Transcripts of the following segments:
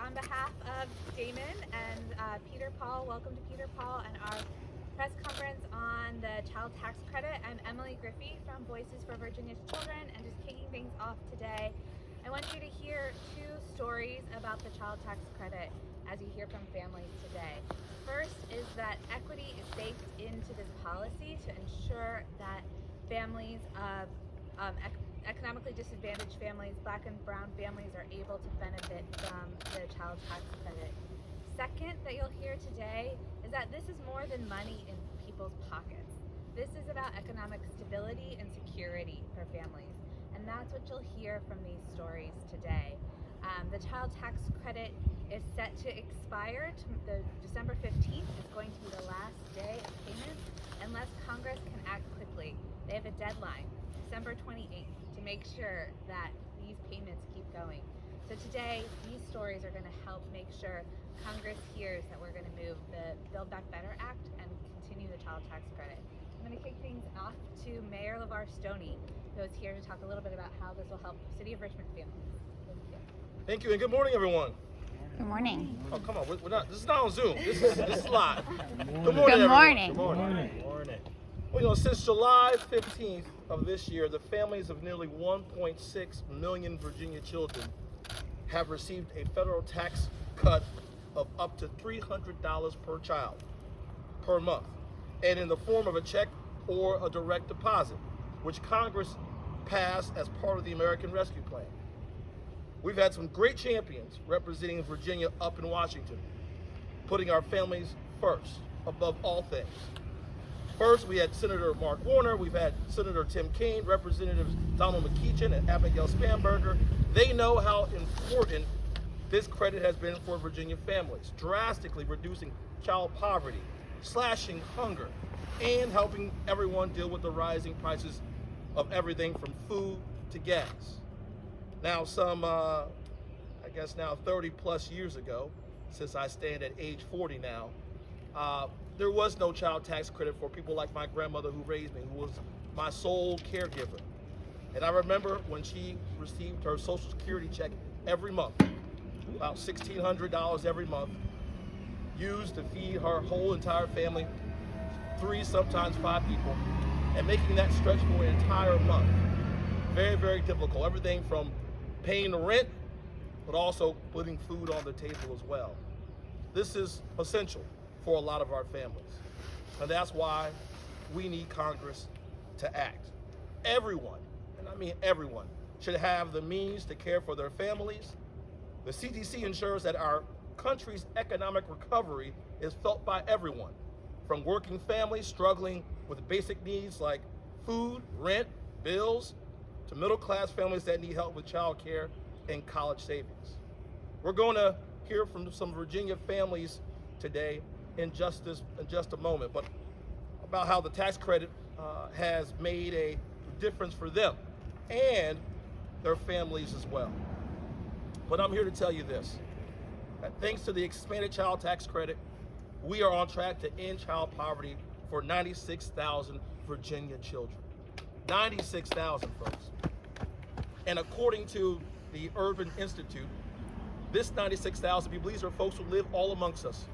on behalf of Damon and Peter Paul, welcome to Peter Paul and our press conference on the child tax credit. I'm Emily Griffey from Voices for Virginia's Children, and just kicking things off today, I want you to hear two stories about the child tax credit as you hear from families today. First is that equity is baked into this policy to ensure that families of economically disadvantaged families, Black and brown families, are able to benefit from the child tax credit. Second that you'll hear today is that this is more than money in people's pockets. This is about economic stability and security for families. And that's what you'll hear from these stories today. The child tax credit is set to expire the December 15th. Is going to be the last day of payments unless Congress can act quickly. They have a deadline, December 28th, to make sure that these payments keep going. So today, these stories are going to help make sure Congress hears that we're going to move the Build Back Better Act and continue the child tax credit. I'm going to kick things off to Mayor LeVar Stoney, who is here to talk a little bit about how this will help City of Richmond families. Thank you, and good morning, everyone. Good morning. Oh, come on, we're not. This is not on Zoom. This is live. Good morning, Good everyone. morning. Good morning. Good morning. Well, since July 15th of this year, the families of nearly 1.6 million Virginia children have received a federal tax cut of up to $300 per child per month, and in the form of a check or a direct deposit, which Congress passed as part of the American Rescue Plan. We've had some great champions representing Virginia up in Washington, putting our families first, above all things. First, we had Senator Mark Warner, we've had Senator Tim Kaine, Representatives Donald McEachin and Abigail Spanberger. They know how important this credit has been for Virginia families, drastically reducing child poverty, slashing hunger, and helping everyone deal with the rising prices of everything from food to gas. Now, I guess now 30 plus years ago, since I stand at age 40 now, there was no child tax credit for people like my grandmother who raised me, who was my sole caregiver. And I remember when she received her Social Security check every month, about $1,600 every month, used to feed her whole entire family, 3, sometimes 5 people, and making that stretch for an entire month. Very, very difficult. Everything from paying the rent, but also putting food on the table as well. This is essential for a lot of our families. And that's why we need Congress to act. Everyone, and I mean everyone, should have the means to care for their families. The CDC ensures that our country's economic recovery is felt by everyone, from working families struggling with basic needs like food, rent, bills, to middle-class families that need help with child care and college savings. We're going to hear from some Virginia families today in just a moment, but about how the tax credit has made a difference for them and their families as well. But I'm here to tell you this, that thanks to the expanded child tax credit, we are on track to end child poverty for 96,000 Virginia children. 96,000, folks. And according to the Urban Institute, this 96,000 people, these are folks who live all amongst us,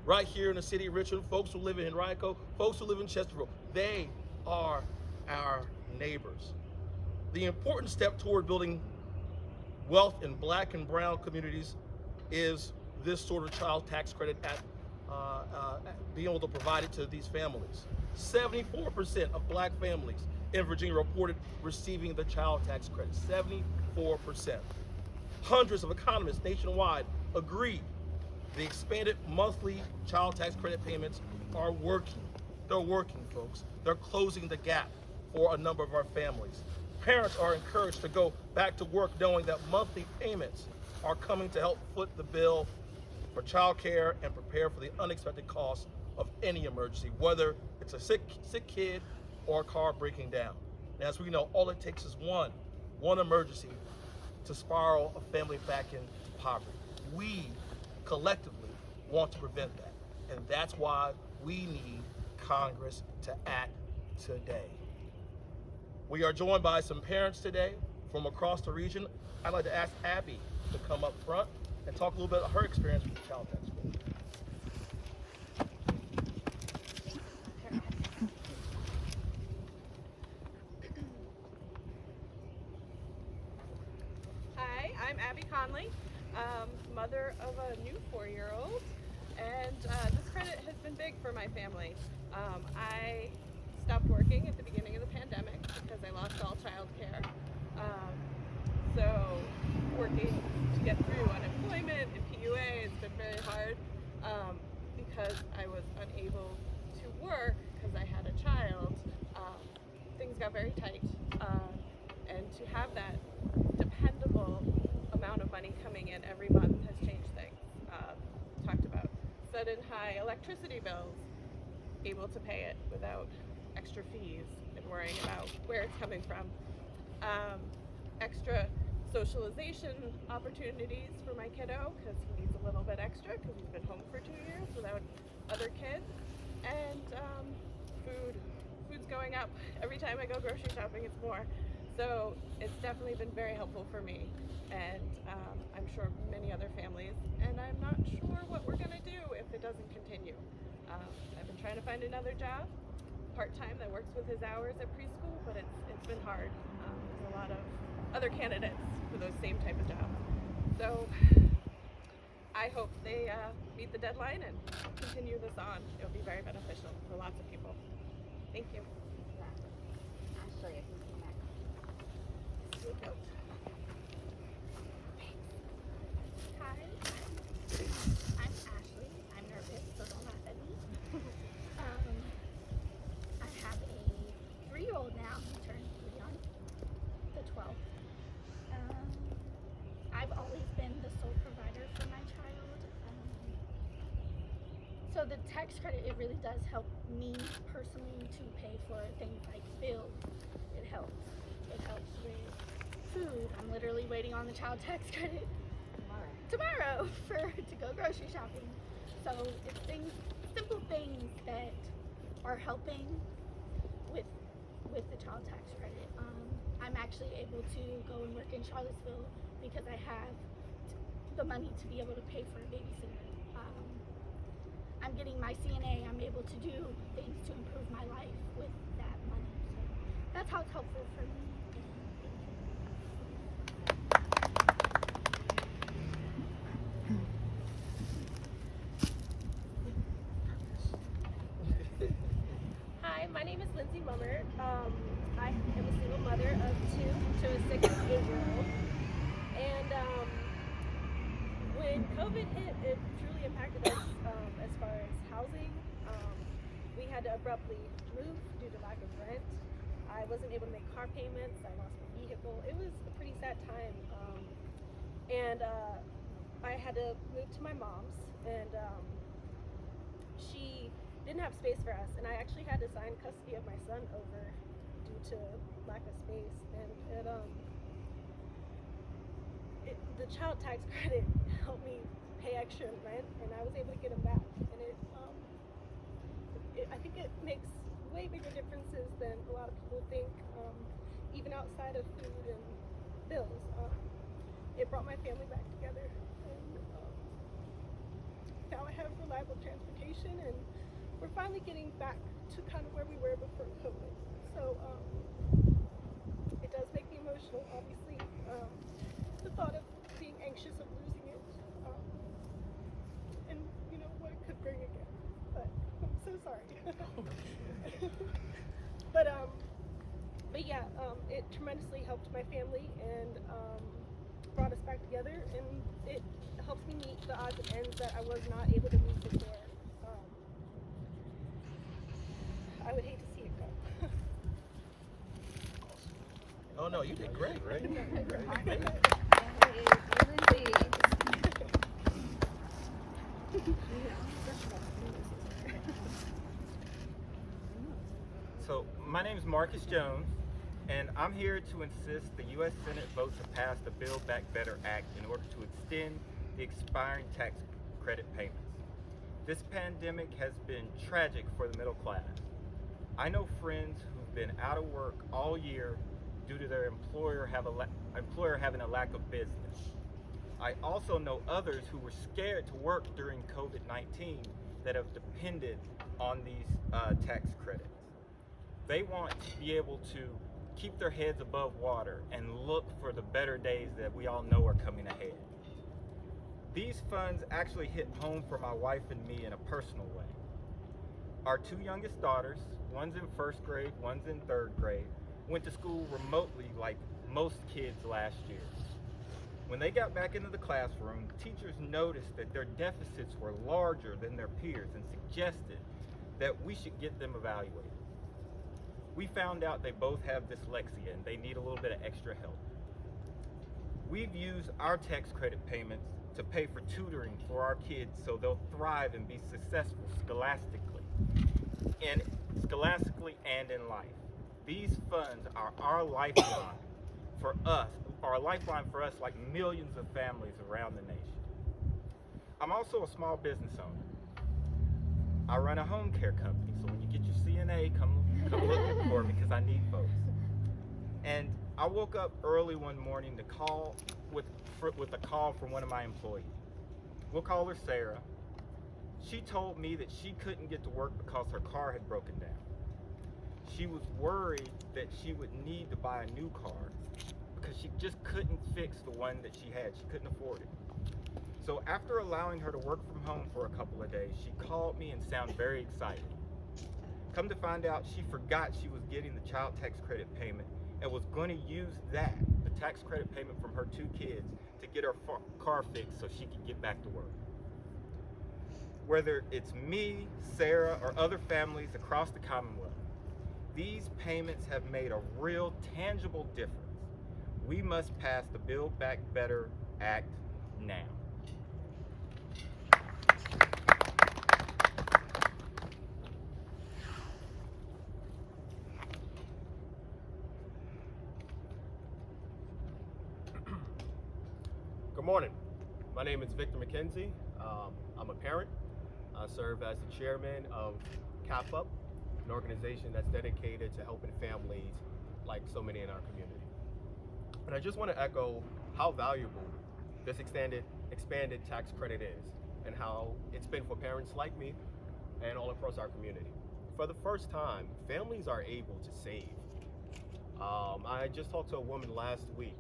right here in the city of Richmond, folks who live in Henrico, folks who live in Chesterfield. They are our neighbors. The important step toward building wealth in Black and brown communities is this sort of child tax credit at being able to provide it to these families. 74% of Black families in Virginia reported receiving the child tax credit. 74%. Hundreds of economists nationwide agree the expanded monthly child tax credit payments are working. They're working, folks. They're closing the gap for a number of our families. Parents are encouraged to go back to work knowing that monthly payments are coming to help foot the bill for child care and prepare for the unexpected costs of any emergency, whether it's a sick kid or a car breaking down. And as we know, all it takes is one emergency to spiral a family back into poverty. We collectively want to prevent that. And that's why we need Congress to act today. We are joined by some parents today from across the region. I'd like to ask Abby to come up front and talk talk a little bit about her experience with the child tax credit. Hi, I'm Abby Conley, mother of a new 4-year-old, and this credit has been big for my family. I stopped working at the beginning of the pandemic because I lost all childcare. So working to get through unemployment and PUA has been very hard because I was unable to work because I had a child. Things got very tight, and to have that dependable amount of money coming in every month has changed things. Talked about sudden high electricity bills, able to pay it without extra fees and worrying about where it's coming from. Extra socialization opportunities for my kiddo because he needs a little bit extra because he's been home for 2 years without other kids. And food's going up. Every time I go grocery shopping, it's more. So it's definitely been very helpful for me, and I'm sure many other families. And I'm not sure what we're gonna do if it doesn't continue. I've been trying to find another job, part-time, that works with his hours at preschool, but it's been hard. There's a lot of other candidates for those same type of jobs. So I hope they meet the deadline and continue this on. It'll be very beneficial for lots of people. Thank you. Ashley, Sweet note. Hi, I'm Ashley. I'm nervous, so don't laugh at me. I have a 3-year-old now who turned 3 on the 12th. I've always been the sole provider for my child. So the tax credit, it really does help me personally to pay for things like bills. It helps. It helps with food. I'm literally waiting on the child tax credit tomorrow to go grocery shopping. So it's simple things that are helping with the child tax credit. I'm actually able to go and work in Charlottesville because I have the money to be able to pay for a babysitter. I'm getting my CNA. I'm able to do things to improve my life with that money. So that's how it's helpful for me. Hi, my name is Lindsay Mummer. I am a single mother of 2 to a 6 and 8-year-old. And when COVID hit, it truly impacted us as far as housing. We had to abruptly move due to lack of rent. I wasn't able to make car payments. I lost my vehicle. It was a pretty sad time. And I had to move to my mom's, and she didn't have space for us, and I actually had to sign custody of my son over due to lack of space. And the child tax credit helped me pay extra in rent, and I was able to get him back. And I think it makes way bigger differences than a lot of people think, even outside of food and bills. It brought my family back together, and now I have reliable transportation, and we're finally getting back to kind of where we were before COVID. So it does make me emotional, obviously. The thought of being anxious of losing it, and you know what it could bring again. But I'm so sorry. But yeah, it tremendously helped my family and brought us back together, and it helps me meet the odds and ends that I was not able to meet before. I would hate to see it go. Oh no, you did great, right? So my name is Marcus Jones, and I'm here to insist the U.S. Senate vote to pass the Build Back Better Act in order to extend the expiring tax credit payments. This pandemic has been tragic for the middle class. I know friends who've been out of work all year due to their employer having a lack of business. I also know others who were scared to work during COVID-19 that have depended on these tax credits. They want to be able to keep their heads above water and look for the better days that we all know are coming ahead. These funds actually hit home for my wife and me in a personal way. Our two youngest daughters, one's in first grade, one's in third grade, went to school remotely like most kids last year. When they got back into the classroom, teachers noticed that their deficits were larger than their peers and suggested that we should get them evaluated. We found out they both have dyslexia and they need a little bit of extra help. We've used our tax credit payments to pay for tutoring for our kids so they'll thrive and be successful scholastically and in life. These funds are our lifeline for us, like millions of families around the nation. I'm also a small business owner. I run a home care company, so when you get your CNA, come looking for me because I need folks. And I woke up early one morning to call with a call from one of my employees. We'll call her Sarah. She told me that she couldn't get to work because her car had broken down. She was worried that she would need to buy a new car because she just couldn't fix the one that she had. She couldn't afford it. So after allowing her to work from home for a couple of days, she called me and sounded very excited. Come to find out, she forgot she was getting the child tax credit payment and was going to use that, the tax credit payment from her two kids, to get her car fixed so she could get back to work. Whether it's me, Sarah, or other families across the Commonwealth, these payments have made a real tangible difference. We must pass the Build Back Better Act now. Good morning. My name is Victor McKenzie. I'm a parent. I serve as the chairman of CAPUP, an organization that's dedicated to helping families like so many in our community. And I just want to echo how valuable this expanded tax credit is and how it's been for parents like me and all across our community. For the first time, families are able to save. I just talked to a woman last week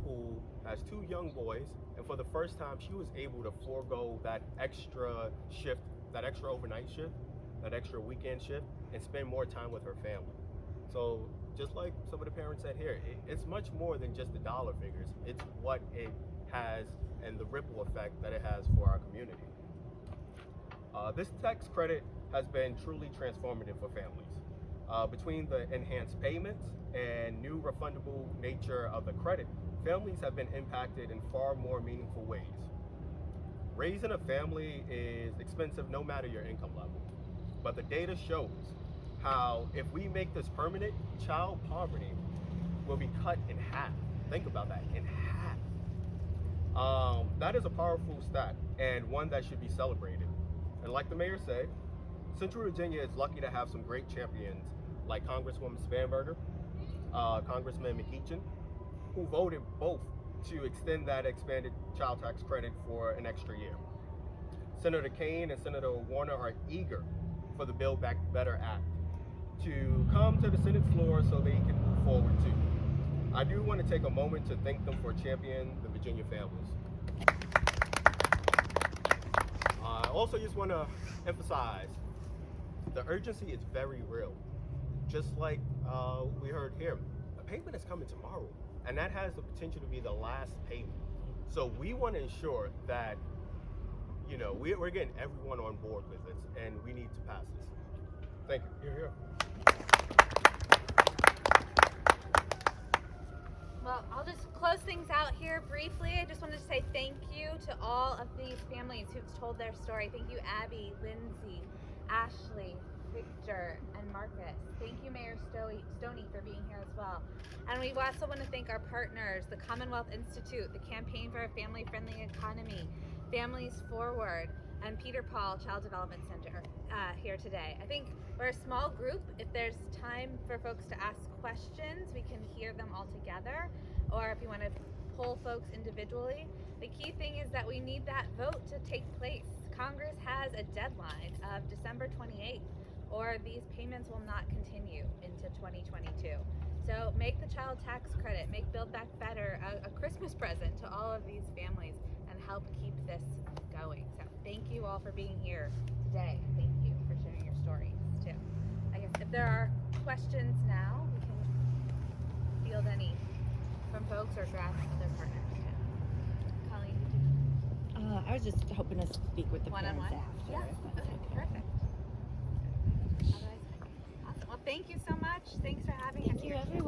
who has two young boys, and for the first time she was able to forego that extra shift, that extra overnight shift, that extra weekend shift, and spend more time with her family. So just like some of the parents said here, it's much more than just the dollar figures. It's what it has and the ripple effect that it has for our community. This tax credit has been truly transformative for families. Between the enhanced payments and new refundable nature of the credit, families have been impacted in far more meaningful ways. Raising a family is expensive no matter your income level, but the data shows how if we make this permanent, child poverty will be cut in half. Think about that, in half. That is a powerful stat and one that should be celebrated. And like the mayor said, Central Virginia is lucky to have some great champions like Congresswoman Spanberger, Congressman McEachin, who voted both to extend that expanded child tax credit for an extra year. Senator Kaine and Senator Warner are eager for the Build Back Better Act to come to the Senate floor so they can move forward too. I do want to take a moment to thank them for championing the Virginia families. I also just want to emphasize the urgency is very real. Just like we heard here, a payment is coming tomorrow, and that has the potential to be the last payment. So we want to ensure that, we're getting everyone on board with this, and we need to pass this. Thank you. Here. Well, I'll just close things out here briefly. I just wanted to say thank you to all of these families who've told their story. Thank you, Abby, Lindsay, Ashley, Victor, and Marcus. Thank you, Mayor Stoney, for being here as well. And we also want to thank our partners, the Commonwealth Institute, the Campaign for a Family-Friendly Economy, Families Forward, and Peter Paul Child Development Center here today. I think we're a small group. If there's time for folks to ask questions, we can hear them all together. Or if you want to poll folks individually, The key thing is that we need that vote to take place. Congress has a deadline of December 28th, or these payments will not continue into 2022. So make the child tax credit, make Build Back Better a Christmas present to all of these families and help keep this going. So thank you all for being here today. Thank you for sharing your stories too. I guess if there are questions now, we can field any from folks or grab their partners too. Colleen, I was just hoping to speak with the one-on-one? parents after. Yeah, if that's okay, perfect. Otherwise, awesome. Well, thank you so much. Thanks for having us Thank you, here. everyone.